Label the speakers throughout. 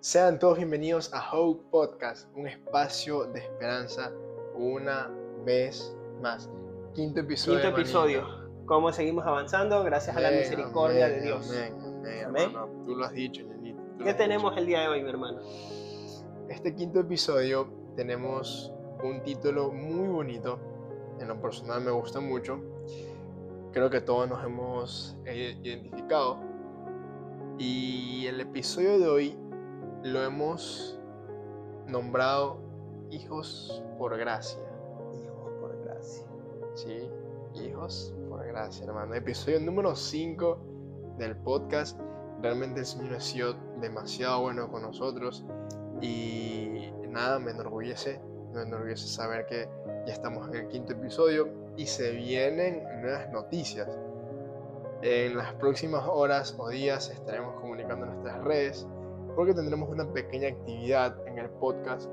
Speaker 1: Sean todos bienvenidos a Hope Podcast, un espacio de esperanza una vez más. Quinto episodio.
Speaker 2: Quinto episodio. ¿Cómo seguimos avanzando? Gracias a la misericordia de Dios.
Speaker 1: Amén,
Speaker 2: Amén.
Speaker 1: hermano. Tú lo has dicho, ñañito.
Speaker 2: ¿Qué tenemos el día de hoy, mi hermano?
Speaker 1: Este quinto episodio tenemos un título muy bonito. En lo personal me gusta mucho. Creo que todos nos hemos identificado. Y el episodio de hoy lo hemos nombrado Hijos por Gracia.
Speaker 2: Hijos por gracia.
Speaker 1: Sí, Hijos por Gracia, hermano. Episodio número 5 del podcast. Realmente el Señor ha sido demasiado bueno con nosotros. Y nada, me enorgullece saber que ya estamos en el quinto episodio y se vienen nuevas noticias. En las próximas horas o días estaremos comunicando en nuestras redes porque tendremos una pequeña actividad en el podcast.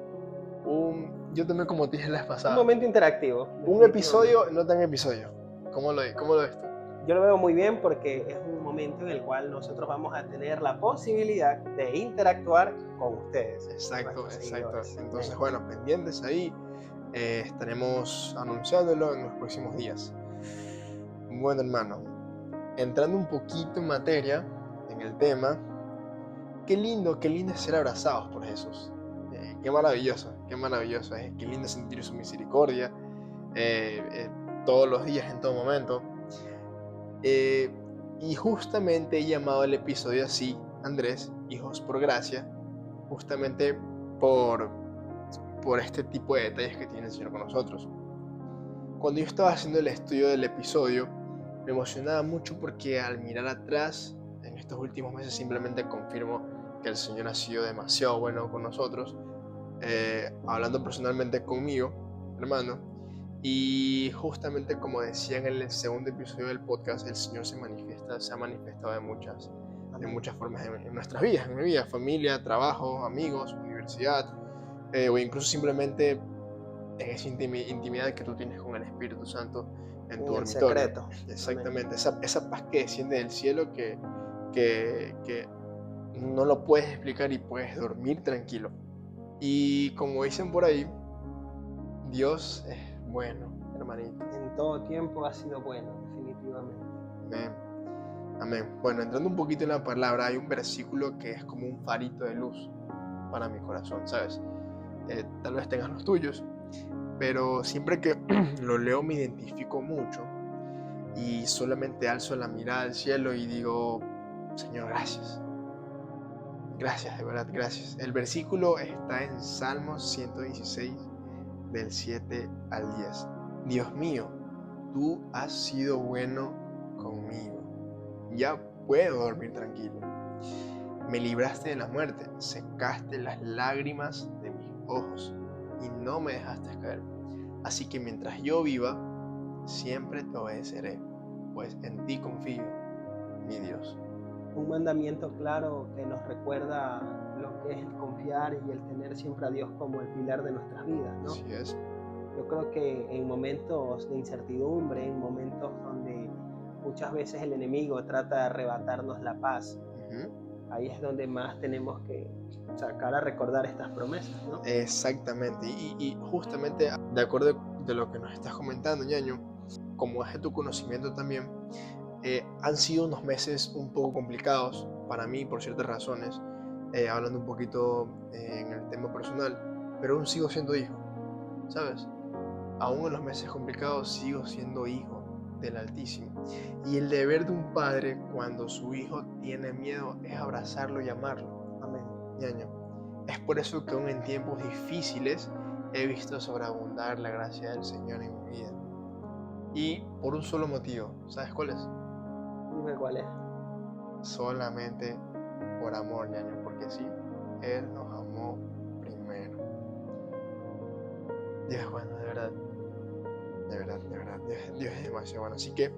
Speaker 1: Yo también, como te dije la vez pasada,
Speaker 2: Un momento interactivo.
Speaker 1: un episodio, no tan episodio. ¿Cómo lo ves tú?
Speaker 2: Yo lo veo muy bien porque es un momento en el cual nosotros vamos a tener la posibilidad de interactuar con ustedes.
Speaker 1: Exacto.
Speaker 2: Seguidores.
Speaker 1: Entonces, bueno, pendientes ahí. Estaremos anunciándolo en los próximos días. Bueno, hermano, entrando un poquito en materia, en el tema, qué lindo es ser abrazados por Jesús. Qué maravilloso es, qué lindo sentir su misericordia todos los días, en todo momento. Y justamente he llamado el episodio así, Andrés, Hijos por Gracia, justamente por este tipo de detalles que tiene el Señor con nosotros. Cuando yo estaba haciendo el estudio del episodio, me emocionaba mucho porque al mirar atrás, en estos últimos meses simplemente confirmo que el Señor ha sido demasiado bueno con nosotros, hablando personalmente conmigo, hermano, y justamente como decía en el segundo episodio del podcast, el Señor se ha manifestado de muchas formas en nuestras vidas, en mi vida, familia, trabajo, amigos, universidad, o incluso simplemente en esa intimidad que tú tienes con el Espíritu Santo en tu dormitorio.
Speaker 2: Secreto.
Speaker 1: Exactamente, esa paz que desciende del cielo que no lo puedes explicar y puedes dormir tranquilo. Y como dicen por ahí, Dios es bueno, hermanito.
Speaker 2: En todo tiempo ha sido bueno, definitivamente.
Speaker 1: Amén. Bueno, entrando un poquito en la palabra, hay un versículo que es como un farito de luz para mi corazón, ¿sabes? Tal vez tengas los tuyos, pero siempre que lo leo me identifico mucho y solamente alzo la mirada al cielo y digo, Señor, gracias. Gracias, de verdad, gracias. El versículo está en Salmos 116, del 7 al 10. Dios mío, tú has sido bueno conmigo. Ya puedo dormir tranquilo. Me libraste de la muerte, secaste las lágrimas de mis ojos y no me dejaste caer. Así que mientras yo viva, siempre te obedeceré, pues en ti confío, mi Dios.
Speaker 2: Un mandamiento claro que nos recuerda lo que es el confiar y el tener siempre a Dios como el pilar de nuestras vidas, ¿no?
Speaker 1: Así es.
Speaker 2: Yo creo que en momentos de incertidumbre, en momentos donde muchas veces el enemigo trata de arrebatarnos la paz, ahí es donde más tenemos que sacar a recordar estas promesas, ¿no?
Speaker 1: Exactamente, y justamente de acuerdo de lo que nos estás comentando, ñaño, como es de tu conocimiento también, han sido unos meses un poco complicados para mí por ciertas razones, hablando un poquito en el tema personal, pero aún sigo siendo hijo, ¿sabes? Aún en los meses complicados sigo siendo hijo del Altísimo. Y el deber de un padre cuando su hijo tiene miedo es abrazarlo y amarlo.
Speaker 2: Amén.
Speaker 1: Ñaño. Es por eso que aún en tiempos difíciles he visto sobreabundar la gracia del Señor en mi vida. Y por un solo motivo, ¿sabes cuál es?
Speaker 2: Dime cuál es.
Speaker 1: Solamente por amor, ñaño, porque sí, Él nos amó primero. Dios es bueno, de verdad. Dios es demasiado bueno. Así que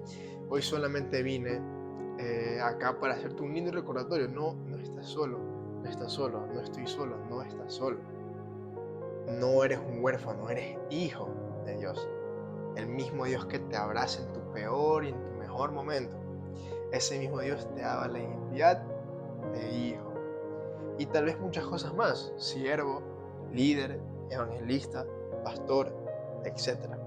Speaker 1: hoy solamente vine acá para hacerte un lindo recordatorio. No estás solo, no estoy solo, no estás solo. No eres un huérfano, eres hijo de Dios. El mismo Dios que te abraza en tu peor y en tu mejor momento. Ese mismo Dios te daba la identidad de hijo. y tal vez muchas cosas más: siervo, líder, evangelista, pastor, etcétera.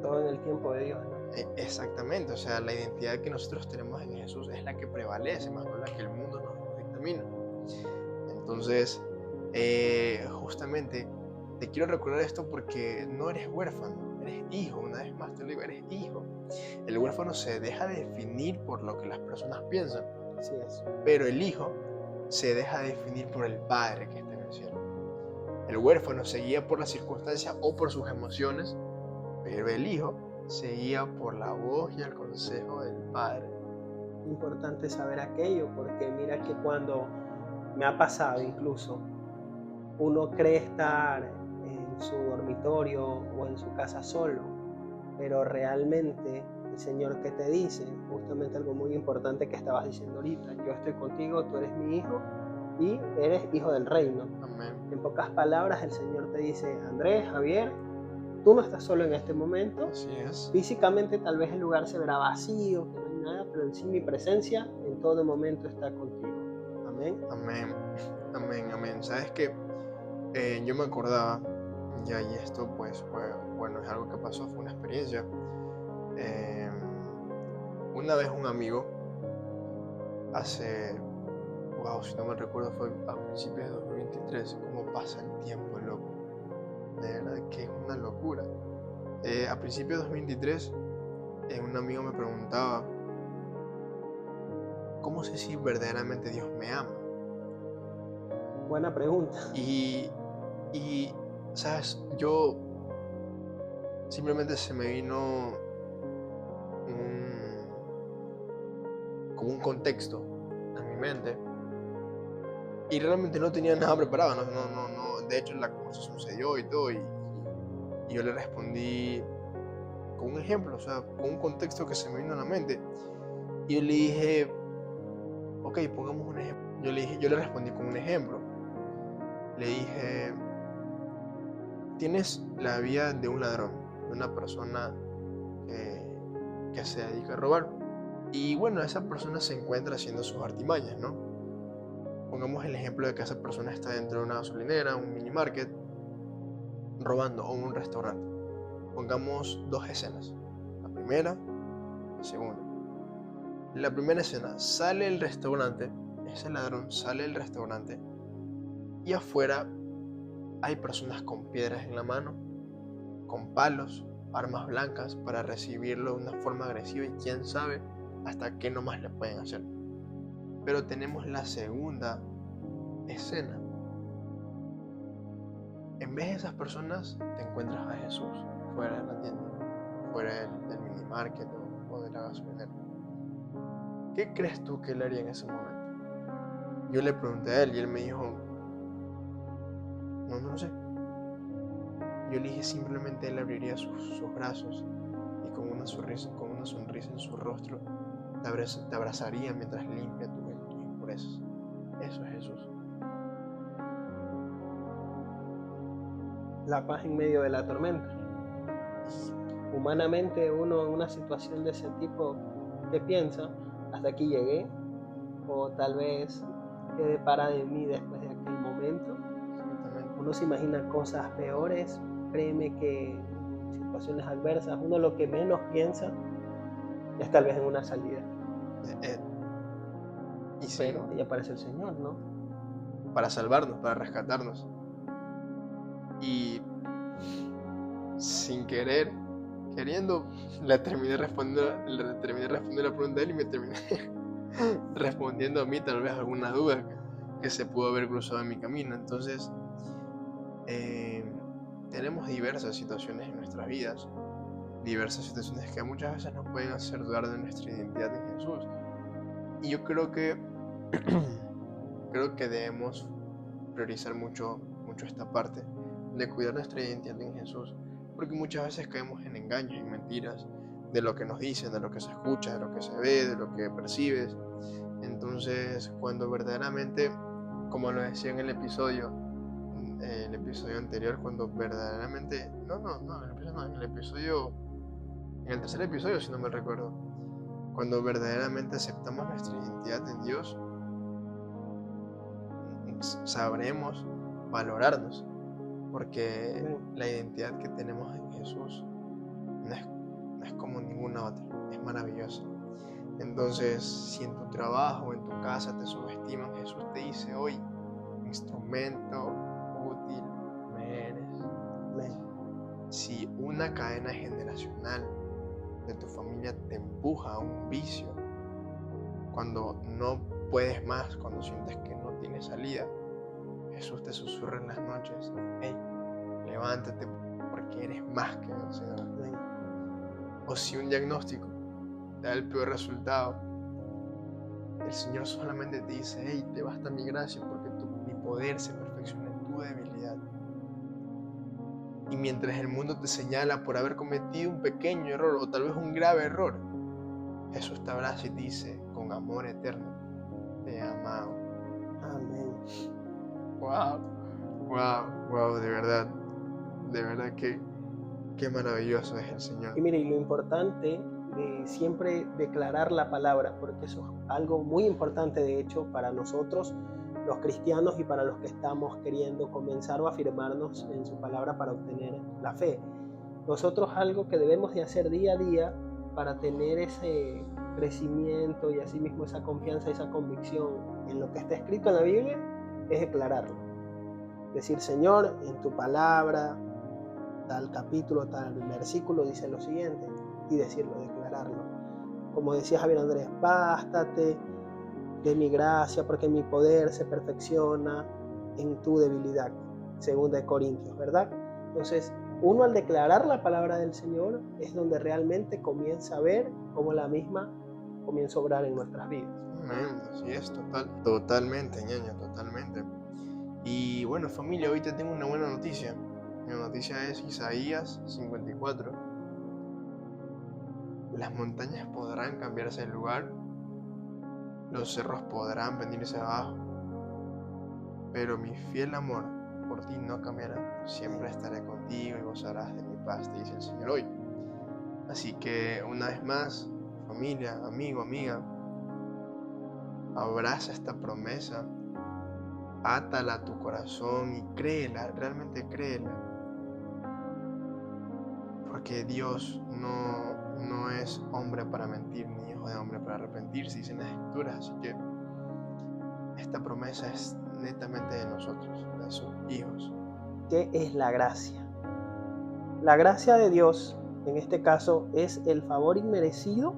Speaker 2: Todo en el tiempo de Dios, ¿no?
Speaker 1: Exactamente, o sea, la identidad que nosotros tenemos en Jesús es la que prevalece, más no la que el mundo nos dictamina. Entonces, justamente te quiero recordar esto porque no eres huérfano, eres hijo. Una vez más te lo digo, eres hijo. El huérfano se deja definir por lo que las personas piensan,
Speaker 2: Así es.
Speaker 1: pero el hijo se deja definir por el Padre que está en el cielo. El huérfano se guía por las circunstancias o por sus emociones, pero el hijo se guía por la voz y el consejo del Padre.
Speaker 2: Importante saber aquello, porque mira que cuando me ha pasado incluso, uno cree estar en su dormitorio o en su casa solo, pero realmente el Señor que te dice, justamente algo muy importante que estabas diciendo ahorita: yo estoy contigo, tú eres mi hijo y eres hijo del reino.
Speaker 1: Amén.
Speaker 2: En pocas palabras, el Señor te dice: Andrés, Javier, tú no estás solo en este momento.
Speaker 1: Así es.
Speaker 2: Físicamente tal vez el lugar se verá vacío, que no hay nada, pero en sí mi presencia en todo momento está contigo. Amén.
Speaker 1: Amén. Amén. Amén. ¿Sabes qué? Yo me acordaba, ya, y esto pues bueno, es algo que pasó, fue una experiencia. Una vez un amigo, si no me recuerdo, fue a principios de 2023, cómo pasa el tiempo, loco. De verdad que es una locura. A principios de 2023, un amigo me preguntaba: ¿cómo sé si verdaderamente Dios me ama?
Speaker 2: Buena pregunta.
Speaker 1: Y, ¿sabes? Yo simplemente se me vino como un contexto a mi mente, y realmente no tenía nada preparado. No. De hecho, la conversación se dio y todo, y yo le respondí con un ejemplo, o sea, con un contexto que se me vino a la mente. Y yo le dije: ok, pongamos un ejemplo. Yo le respondí con un ejemplo. Le dije: tienes la vida de un ladrón, de una persona que se dedica a robar. Y bueno, esa persona se encuentra haciendo sus artimañas, ¿no? Pongamos el ejemplo de que esa persona está dentro de una gasolinera, un mini market, robando, o un restaurante. Pongamos dos escenas: la primera y la segunda. La primera escena: sale el restaurante, ese ladrón sale del restaurante, y afuera hay personas con piedras en la mano, con palos, armas blancas, para recibirlo de una forma agresiva, y quién sabe hasta qué nomás le pueden hacer. Pero tenemos la segunda escena. En vez de esas personas, te encuentras a Jesús fuera de la tienda, fuera del mini market o de la gasolinera. ¿Qué crees tú que él haría en ese momento? Yo le pregunté a él y él me dijo: no lo sé. Yo le dije: simplemente él abriría sus brazos, y con una sonrisa en su rostro te abrazaría mientras limpia tus impurezas. Eso es Jesús.
Speaker 2: La paz en medio de la tormenta. Humanamente uno en una situación de ese tipo, ¿qué piensa? Hasta aquí llegué, o tal vez qué depara de mí después de aquel momento. Uno se imagina cosas peores. Créeme que en situaciones adversas uno lo que menos piensa es tal vez en una salida.
Speaker 1: Y sí,
Speaker 2: pero ahí aparece el Señor, ¿no?
Speaker 1: para salvarnos, para rescatarnos. Y sin querer, queriendo, le terminé respondiendo la pregunta de él, y me terminé respondiendo a mí tal vez alguna duda que se pudo haber cruzado en mi camino. Entonces, tenemos diversas situaciones en nuestras vidas, diversas situaciones que muchas veces nos pueden hacer dudar de nuestra identidad en Jesús. Y yo creo que debemos priorizar mucho esta parte de cuidar nuestra identidad en Jesús, porque muchas veces caemos en engaños y mentiras de lo que nos dicen, de lo que se escucha, de lo que se ve, de lo que percibes. Entonces, cuando verdaderamente, como lo decía en el episodio anterior, cuando verdaderamente, en el tercer episodio, si no me recuerdo, cuando verdaderamente aceptamos nuestra identidad en Dios, sabremos valorarnos, porque la identidad que tenemos en Jesús no es como ninguna otra, es maravillosa. Entonces, si en tu trabajo o en tu casa te subestiman, Jesús te dice hoy, instrumento útil me eres. Si una cadena generacional de tu familia te empuja a un vicio, cuando no puedes más, cuando sientes que no tienes salida, Jesús te susurra en las noches, hey, levántate porque eres más que vencedor. O si un diagnóstico te da el peor resultado, el Señor solamente te dice, hey, te basta mi gracia porque mi poder se perfecciona en tu debilidad. Y mientras el mundo te señala por haber cometido un pequeño error o tal vez un grave error, Jesús te abraza y te dice, con amor eterno, te he amado.
Speaker 2: Amén.
Speaker 1: Wow, de verdad que qué maravilloso es el Señor.
Speaker 2: Y mire, y lo importante de siempre declarar la palabra, porque eso es algo muy importante de hecho para nosotros los cristianos y para los que estamos queriendo comenzar o afirmarnos en su palabra para obtener la fe. Nosotros algo que debemos de hacer día a día para tener ese crecimiento y asimismo esa confianza y esa convicción en lo que está escrito en la Biblia es declararlo. Decir, Señor, en tu palabra, tal capítulo, tal versículo dice lo siguiente, y decirlo, declararlo. Como decía Javier Andrés, bástate de mi gracia porque mi poder se perfecciona en tu debilidad, según de Corintios, ¿verdad? Entonces, uno al declarar la palabra del Señor es donde realmente comienza a ver cómo la misma comienza a obrar en nuestras vidas.
Speaker 1: Así es, totalmente, ñaña, totalmente. Y bueno, familia, hoy te tengo una buena noticia. La noticia es Isaías 54. Las montañas podrán cambiarse de lugar, los cerros podrán venirse abajo, pero mi fiel amor por ti no cambiará. Siempre estaré contigo y gozarás de mi paz, te dice el Señor hoy. Así que una vez más, familia, amigo, amiga, abraza esta promesa, átala a tu corazón y créela, realmente créela. Porque Dios no es hombre para mentir, ni hijo de hombre para arrepentirse, dicen las Escrituras. Así que esta promesa es netamente de nosotros, de sus hijos.
Speaker 2: ¿Qué es la gracia? La gracia de Dios, en este caso, es el favor inmerecido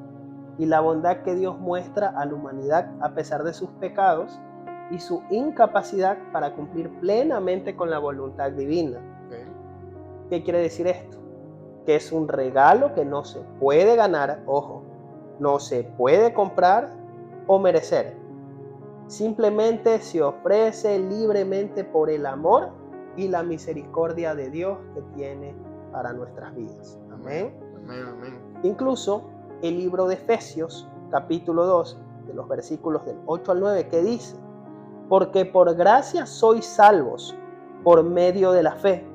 Speaker 2: y la bondad que Dios muestra a la humanidad a pesar de sus pecados y su incapacidad para cumplir plenamente con la voluntad divina.
Speaker 1: Okay.
Speaker 2: ¿Qué quiere decir esto? Que es un regalo que no se puede ganar, ojo, no se puede comprar o merecer. Simplemente se ofrece libremente por el amor y la misericordia de Dios que tiene para nuestras vidas. Amén.
Speaker 1: Amén.
Speaker 2: Incluso el libro de Efesios, capítulo 2, de los versículos del 8 al 9, que dice, porque por gracia sois salvos por medio de la fe.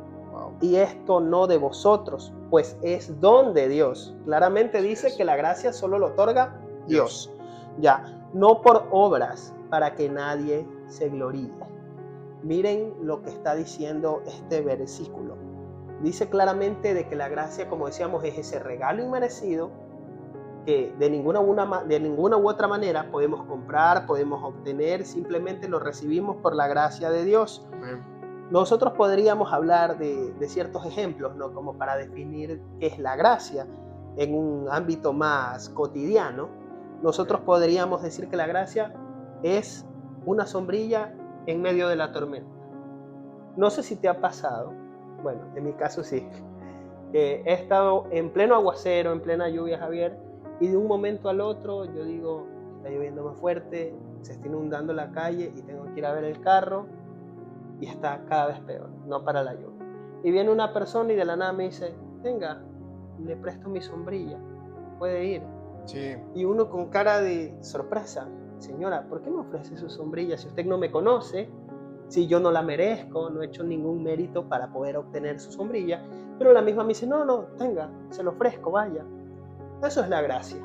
Speaker 2: Y esto no de vosotros, pues es don de Dios. Claramente dice que la gracia solo lo otorga Dios. Ya, no por obras para que nadie se gloríe. Miren lo que está diciendo este versículo. Dice claramente de que la gracia, como decíamos, es ese regalo inmerecido que de ninguna u otra manera podemos comprar, podemos obtener, simplemente lo recibimos por la gracia de Dios.
Speaker 1: Amén.
Speaker 2: Nosotros podríamos hablar de ciertos ejemplos, ¿no? Como para definir qué es la gracia en un ámbito más cotidiano. Nosotros podríamos decir que la gracia es una sombrilla en medio de la tormenta. No sé si te ha pasado, bueno, en mi caso sí, he estado en pleno aguacero, en plena lluvia, Javier, y de un momento al otro yo digo, está lloviendo más fuerte, se está inundando la calle y tengo que ir a ver el carro, y está cada vez peor, no para la lluvia. Y viene una persona y de la nada me dice, venga, le presto mi sombrilla, puede ir.
Speaker 1: Sí.
Speaker 2: Y uno con cara de sorpresa, señora, ¿por qué me ofrece su sombrilla si usted no me conoce? Si yo no la merezco, no he hecho ningún mérito para poder obtener su sombrilla. Pero la misma me dice, no, tenga, se lo ofrezco, vaya. Eso es la gracia.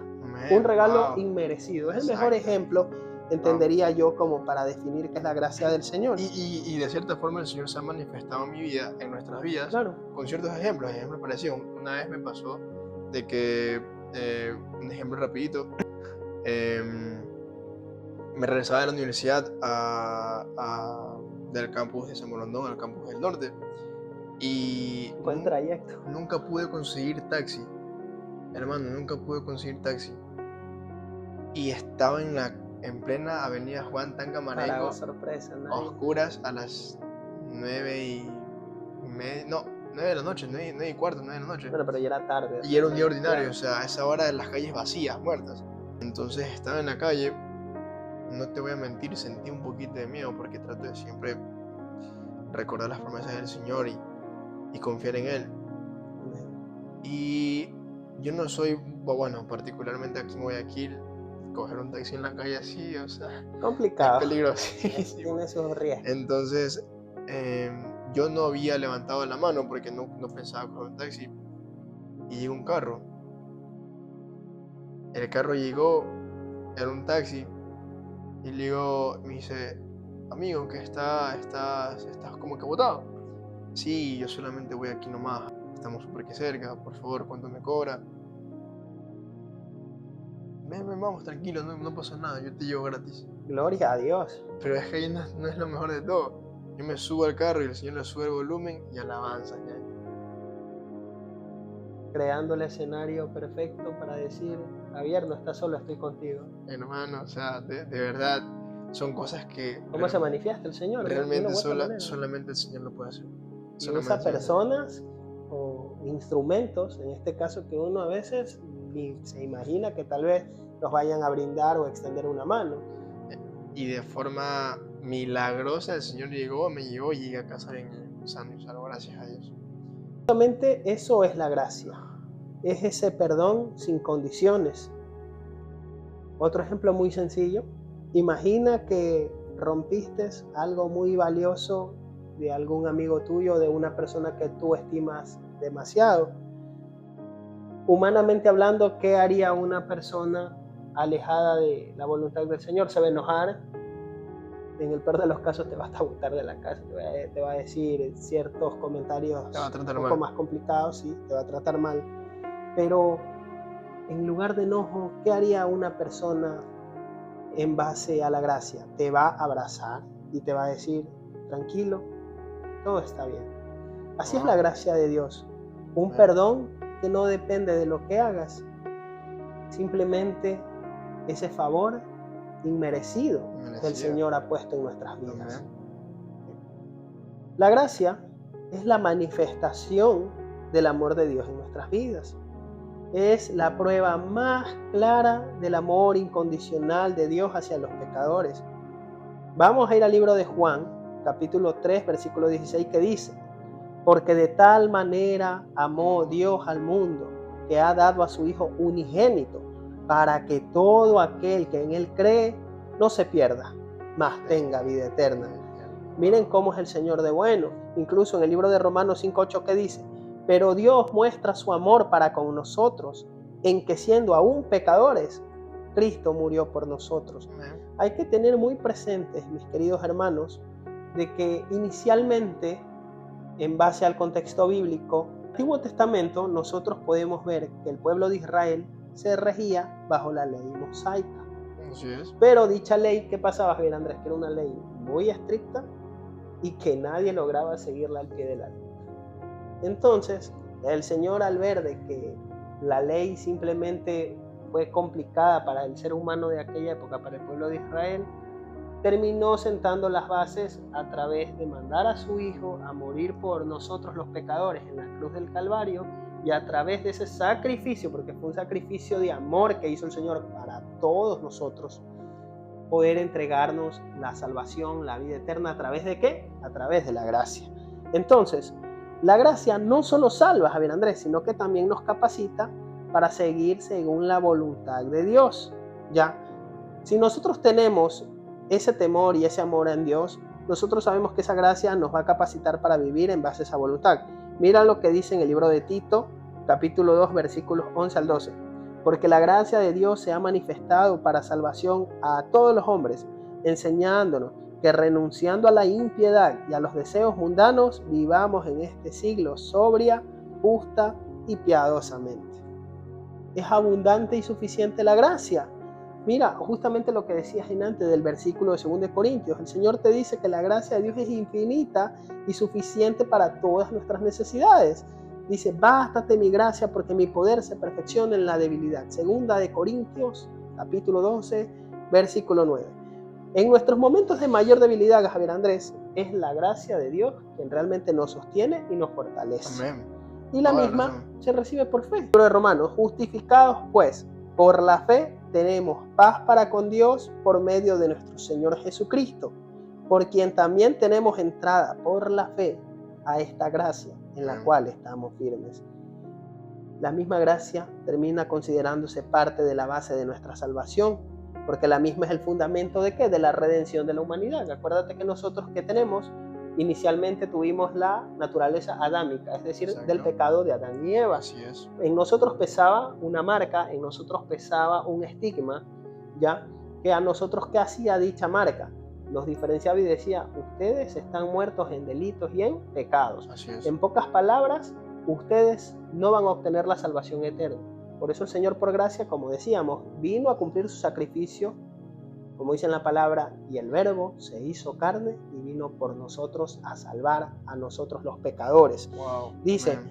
Speaker 2: Un regalo inmerecido. Es el mejor ejemplo entendería yo como para definir qué es la gracia del Señor.
Speaker 1: Y de cierta forma el Señor se ha manifestado en mi vida, en nuestras vidas,
Speaker 2: Claro.
Speaker 1: con ciertos ejemplos parecidos. Una vez me pasó de que, un ejemplo rapidito, me regresaba de la universidad del campus de San Borondón al campus del norte y
Speaker 2: Buen trayecto.
Speaker 1: nunca pude conseguir taxi, hermano, nunca pude conseguir taxi. Y estaba en plena avenida Juan
Speaker 2: Para
Speaker 1: Tangamarengo,
Speaker 2: sorpresa,
Speaker 1: a
Speaker 2: nadie.
Speaker 1: oscuras, a las 9:30, no, 9 de la noche, 9:15, 9 de la noche.
Speaker 2: Bueno, pero ya era tarde.
Speaker 1: Y era un día ordinario,
Speaker 2: Claro.
Speaker 1: o sea, a esa hora las calles vacías, muertas. Entonces estaba en la calle, no te voy a mentir, sentí un poquito de miedo porque trato de siempre recordar las promesas del Señor y confiar en Él. Y yo no soy, bueno, particularmente aquí en Guayaquil, coger un taxi en la calle así, o sea,
Speaker 2: Complicado.
Speaker 1: es peligrosísimo.
Speaker 2: Tiene sus riesgos.
Speaker 1: Entonces, yo no había levantado la mano porque no pensaba coger un taxi. Y llegó un carro. El carro llegó, era un taxi. Y le digo, me dice, amigo, que estás como que botado. Sí, yo solamente voy aquí nomás. Estamos súper que cerca, por favor, ¿cuánto me cobra? Ven, vamos, tranquilo, no pasa nada, yo te llevo gratis.
Speaker 2: Gloria a Dios.
Speaker 1: Pero es que ahí no es lo mejor de todo. Yo me subo al carro y el Señor le sube el volumen y alabanza. ¿Ya?
Speaker 2: Creando el escenario perfecto para decir, Javier, no estás solo, estoy contigo.
Speaker 1: Hermano, o sea, de verdad, son cosas que...
Speaker 2: ¿Cómo se manifiesta el Señor?
Speaker 1: Realmente solamente el Señor lo puede hacer.
Speaker 2: Y usa personas o instrumentos, en este caso que uno a veces ni se imagina que tal vez nos vayan a brindar o extender una mano.
Speaker 1: Y de forma milagrosa el Señor me llevó y llegué a casa bien sano y salvo, gracias a Dios.
Speaker 2: Justamente eso es la gracia, es ese perdón sin condiciones. Otro ejemplo muy sencillo, imagina que rompiste algo muy valioso de algún amigo tuyo, de una persona que tú estimas demasiado. Humanamente hablando, ¿qué haría una persona alejada de la voluntad del Señor? Se va a enojar, en el peor de los casos te va a botar de la casa, te va a decir ciertos comentarios un poco más complicados, sí, te va a tratar mal. Pero en lugar de enojo, ¿qué haría una persona en base a la gracia? Te va a abrazar y te va a decir, tranquilo, todo está bien. Así es la gracia de Dios, un perdón que no depende de lo que hagas, simplemente ese favor inmerecido que el Señor ha puesto en nuestras vidas. La gracia es la manifestación del amor de Dios en nuestras vidas. Es la prueba más clara del amor incondicional de Dios hacia los pecadores. Vamos a ir al libro de Juan, capítulo 3, versículo 16, que dice: porque de tal manera amó Dios al mundo, que ha dado a su Hijo unigénito, para que todo aquel que en Él cree no se pierda, mas tenga vida eterna. Miren cómo es el Señor de bueno. Incluso en el libro de Romanos 5:8 que dice: pero Dios muestra su amor para con nosotros, en que siendo aún pecadores, Cristo murió por nosotros. Hay que tener muy presentes, mis queridos hermanos, de que inicialmente, en base al contexto bíblico, en el Antiguo Testamento, nosotros podemos ver que el pueblo de Israel se regía bajo la ley mosaica.
Speaker 1: Así es.
Speaker 2: Pero dicha ley, ¿qué pasaba, Javier Andrés? Que era una ley muy estricta y que nadie lograba seguirla al pie de la letra. Entonces, el Señor, al ver de que la ley simplemente fue complicada para el ser humano de aquella época, para el pueblo de Israel, terminó sentando las bases a través de mandar a su Hijo a morir por nosotros los pecadores en la cruz del Calvario, y a través de ese sacrificio, porque fue un sacrificio de amor que hizo el Señor para todos nosotros, poder entregarnos la salvación, la vida eterna. ¿A través de qué? A través de la gracia. Entonces, la gracia no solo salva, Javier Andrés, sino que también nos capacita para seguir según la voluntad de Dios. Ya, si nosotros tenemos ese temor y ese amor en Dios, nosotros sabemos que esa gracia nos va a capacitar para vivir en base a esa voluntad. Mira lo que dice en el libro de Tito, capítulo 2, versículos 11 al 12. Porque la gracia de Dios se ha manifestado para salvación a todos los hombres, enseñándonos que renunciando a la impiedad y a los deseos mundanos, vivamos en este siglo sobria, justa y piadosamente. ¿Es abundante y suficiente la gracia? Mira, justamente lo que decías antes del versículo de 2 Corintios, el Señor te dice que la gracia de Dios es infinita y suficiente para todas nuestras necesidades. Dice, bástate mi gracia porque mi poder se perfecciona en la debilidad. 2 Corintios, capítulo 12, versículo 9. En nuestros momentos de mayor debilidad, Javier Andrés, es la gracia de Dios quien realmente nos sostiene y nos fortalece.
Speaker 1: Amén.
Speaker 2: Y la misma se recibe por fe. Libro de Romanos, justificados pues por la fe, tenemos paz para con Dios por medio de nuestro Señor Jesucristo, por quien también tenemos entrada por la fe a esta gracia en la cual estamos firmes. La misma gracia termina considerándose parte de la base de nuestra salvación, porque la misma es el fundamento ¿de qué? De la redención de la humanidad. Acuérdate que nosotros que tenemos, inicialmente tuvimos la naturaleza adámica, es decir,
Speaker 1: Exacto.
Speaker 2: del pecado de Adán y Eva.
Speaker 1: Así es.
Speaker 2: En nosotros pesaba una marca, en nosotros pesaba un estigma, ¿ya? Que a nosotros, ¿qué hacía dicha marca? Nos diferenciaba y decía, ustedes están muertos en delitos y en pecados.
Speaker 1: Así es.
Speaker 2: En pocas palabras, ustedes no van a obtener la salvación eterna. Por eso el Señor, por gracia, como decíamos, vino a cumplir su sacrificio, como dice en la palabra, y el Verbo se hizo carne y vino por nosotros a salvar a nosotros los pecadores.
Speaker 1: Wow.
Speaker 2: Dice,
Speaker 1: Amén.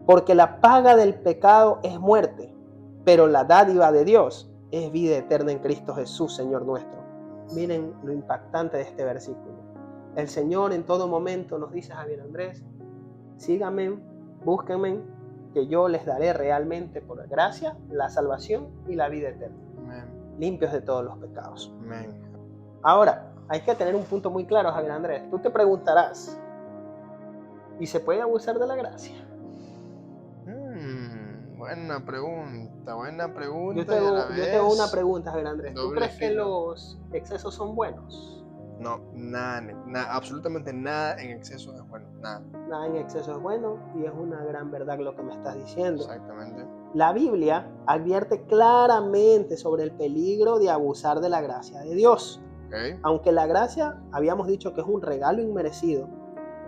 Speaker 2: porque la paga del pecado es muerte, pero la dádiva de Dios es vida eterna en Cristo Jesús, Señor nuestro. Miren lo impactante de este versículo. El Señor en todo momento nos dice a Javier Andrés, síganme, búsquenme, que yo les daré realmente por gracia la salvación y la vida eterna.
Speaker 1: Amén.
Speaker 2: Limpios de todos los pecados.
Speaker 1: Amén.
Speaker 2: Ahora, hay que tener un punto muy claro, Javier Andrés. Tú te preguntarás, ¿y se puede abusar de la gracia?
Speaker 1: Buena pregunta, buena pregunta.
Speaker 2: Yo te hago una pregunta, Javier Andrés. ¿Tú crees que los excesos son buenos?
Speaker 1: No, nada, absolutamente nada en exceso es bueno, nada.
Speaker 2: Nada en exceso es bueno y es una gran verdad lo que me estás diciendo.
Speaker 1: Exactamente.
Speaker 2: La Biblia advierte claramente sobre el peligro de abusar de la gracia de Dios.
Speaker 1: Okay.
Speaker 2: Aunque la gracia, habíamos dicho que es un regalo inmerecido,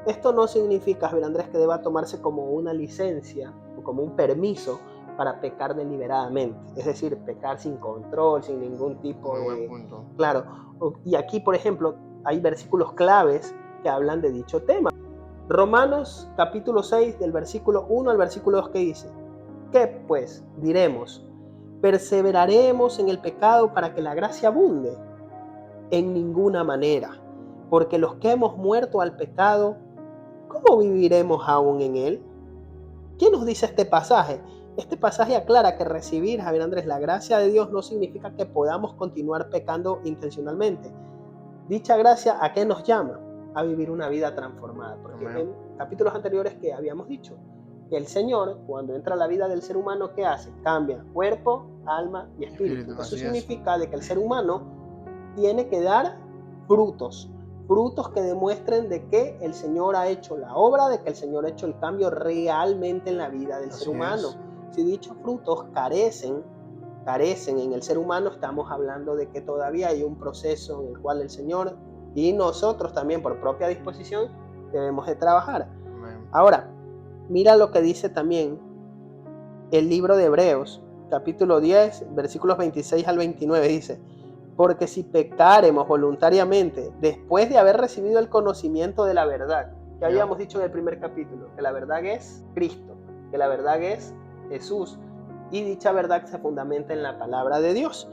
Speaker 2: esto no significa, Javier Andrés, que deba tomarse como una licencia o como un permiso para pecar deliberadamente. Es decir, pecar sin control, sin ningún tipo
Speaker 1: Muy
Speaker 2: de...
Speaker 1: buen punto.
Speaker 2: Claro. Y aquí, por ejemplo, hay versículos claves que hablan de dicho tema. Romanos capítulo 6, del versículo 1 al versículo 2, que dice, ¿qué pues diremos? ¿Perseveraremos en el pecado para que la gracia abunde? En ninguna manera, porque los que hemos muerto al pecado, ¿cómo viviremos aún en él? ¿Qué nos dice este pasaje? Este pasaje aclara que recibir, Javier Andrés, la gracia de Dios no significa que podamos continuar pecando intencionalmente. Dicha gracia, ¿a qué nos llama? A vivir una vida transformada. Porque en capítulos anteriores que habíamos dicho, que el Señor, cuando entra a la vida del ser humano, ¿qué hace? Cambia cuerpo, alma y espíritu. Eso significa de que el ser humano tiene que dar frutos que demuestren de que el Señor ha hecho la obra, de que el Señor ha hecho el cambio realmente en la vida del ser humano. Si dichos frutos carecen en el ser humano, estamos hablando de que todavía hay un proceso en el cual el Señor y nosotros también por propia disposición debemos de trabajar.
Speaker 1: Amén.
Speaker 2: Ahora, mira lo que dice también el libro de Hebreos, capítulo 10, versículos 26 al 29, dice, porque si pecaremos voluntariamente después de haber recibido el conocimiento de la verdad, que habíamos dicho en el primer capítulo, que la verdad es Cristo, que la verdad es Jesús, y dicha verdad se fundamenta en la palabra de Dios.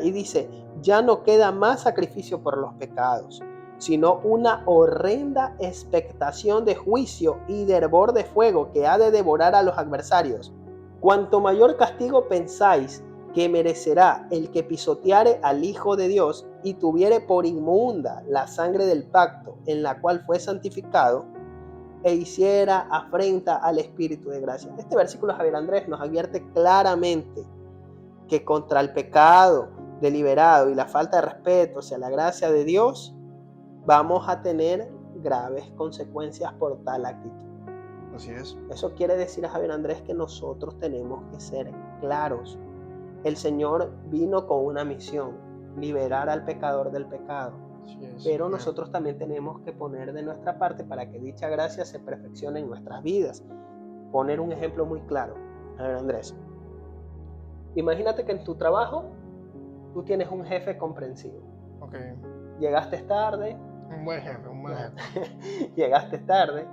Speaker 2: Y dice, ya no queda más sacrificio por los pecados, sino una horrenda expectación de juicio y de hervor de fuego que ha de devorar a los adversarios. Cuanto mayor castigo pensáis que merecerá el que pisoteare al Hijo de Dios y tuviere por inmunda la sangre del pacto en la cual fue santificado, e hiciera afrenta al Espíritu de gracia. Este versículo, Javier Andrés, nos advierte claramente que contra el pecado deliberado y la falta de respeto hacia la gracia de Dios, vamos a tener graves consecuencias por tal actitud.
Speaker 1: Así es.
Speaker 2: Eso quiere decir, Javier Andrés, que nosotros tenemos que ser claros. el Señor vino con una misión, liberar al pecador del pecado. Pero nosotros también tenemos que poner de nuestra parte para que dicha gracia se perfeccione en nuestras vidas. Poner un ejemplo muy claro. A ver, Andrés, imagínate que en tu trabajo tú tienes un jefe comprensivo.
Speaker 1: Okay.
Speaker 2: Llegaste tarde.
Speaker 1: Un buen jefe.
Speaker 2: Llegaste tarde.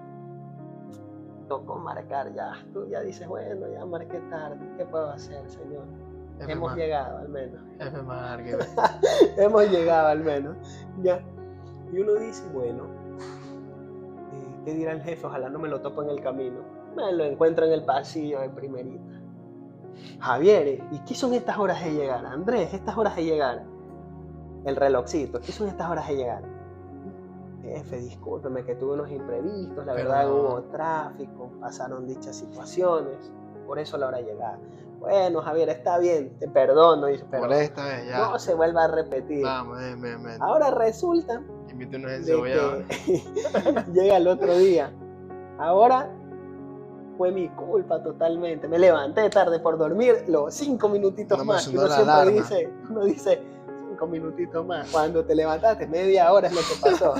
Speaker 2: Tocó marcar ya. Tú ya dices, bueno, ya marqué tarde. ¿Qué puedo hacer, Señor? Hemos llegado al menos.
Speaker 1: Jefe marque.
Speaker 2: Hemos llegado al menos. Ya. Y uno dice, bueno, ¿qué dirá el jefe? Ojalá no me lo topo en el camino. Me lo encuentro en el pasillo de primerita. Javier, ¿y qué son estas horas de llegar? Andrés, estas horas de llegar. El relojcito, ¿qué son estas horas de llegar? Jefe, discúlpeme que tuve unos imprevistos, la verdad hubo tráfico, pasaron dichas situaciones, por eso la hora de llegar. Bueno, Javier, está bien, te perdono. Dice, pero
Speaker 1: por esta vez ya.
Speaker 2: No se vuelva a repetir.
Speaker 1: Vamos,
Speaker 2: Ahora resulta
Speaker 1: de
Speaker 2: que llega el otro día. Ahora fue mi culpa totalmente. Me levanté tarde por dormir los 5 minutitos más. Uno siempre dice 5 minutitos más. Cuando te levantaste, media hora es lo que pasó.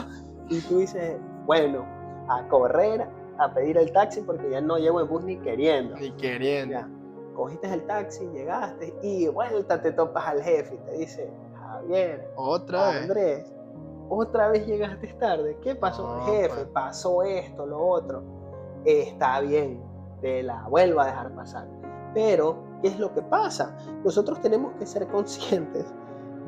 Speaker 2: Y tú dices, bueno, a correr, a pedir el taxi porque ya no llevo el bus ni queriendo. Ya. Cogiste el taxi, llegaste y vuelta te topas al jefe y te dice, Javier, Andrés, otra vez llegaste tarde. ¿Qué pasó? No, jefe, pues pasó esto, lo otro. Está bien, te la vuelvo a dejar pasar. Pero, ¿qué es lo que pasa? Nosotros tenemos que ser conscientes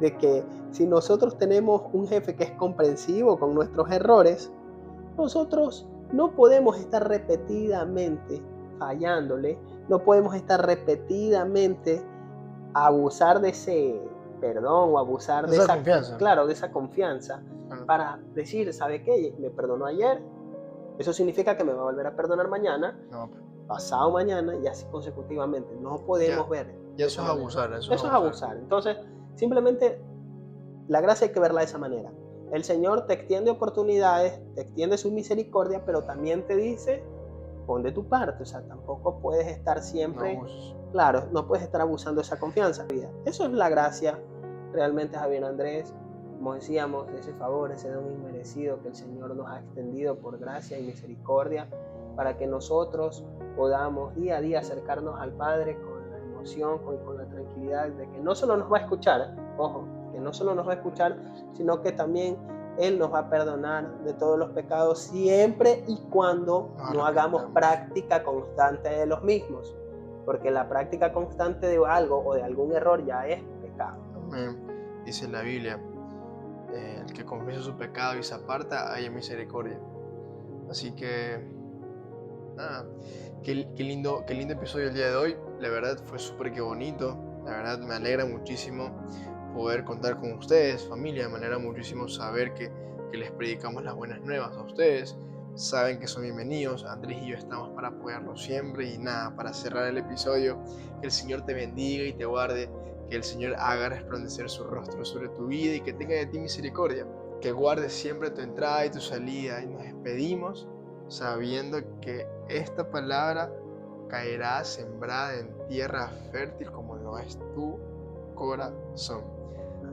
Speaker 2: de que si nosotros tenemos un jefe que es comprensivo con nuestros errores, nosotros no podemos estar repetidamente fallándole, no podemos estar repetidamente abusar de ese perdón o abusar de esa confianza. Claro, de esa confianza para decir, ¿sabe qué? Me perdonó ayer, eso significa que me va a volver a perdonar mañana, pasado mañana y así consecutivamente. No podemos ver.
Speaker 1: Y eso es abusar.
Speaker 2: Eso es abusar. Entonces, simplemente la gracia hay que verla de esa manera. El Señor te extiende oportunidades, te extiende su misericordia, pero también te dice, pon de tu parte. O sea, tampoco puedes estar siempre, no puedes estar abusando de esa confianza. Eso es la gracia realmente, Javier Andrés. Como decíamos, ese favor, ese don inmerecido que el Señor nos ha extendido por gracia y misericordia para que nosotros podamos día a día acercarnos al Padre con la emoción, con la tranquilidad de que no solo nos va a escuchar, ojo, que no solo nos va a escuchar, sino que también Él nos va a perdonar de todos los pecados siempre y cuando no hagamos práctica constante de los mismos, porque la práctica constante de algo o de algún error ya es pecado.
Speaker 1: Amén. Dice la Biblia, el que confiesa su pecado y se aparta, haya misericordia. Así que, nada, qué lindo episodio el día de hoy. La verdad fue súper que bonito. La verdad me alegra muchísimo poder contar con ustedes, familia. Me alegra muchísimo saber que les predicamos las buenas nuevas a ustedes. Saben que son bienvenidos. Andrés y yo estamos para apoyarlos siempre. Y nada, para cerrar el episodio, que el Señor te bendiga y te guarde. Que el Señor haga resplandecer su rostro sobre tu vida y que tenga de ti misericordia. Que guarde siempre tu entrada y tu salida. Y nos despedimos sabiendo que esta palabra caerá sembrada en tierra fértil como lo es tu corazón.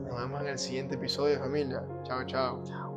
Speaker 1: Nos vemos en el siguiente episodio, familia. Chao, chao.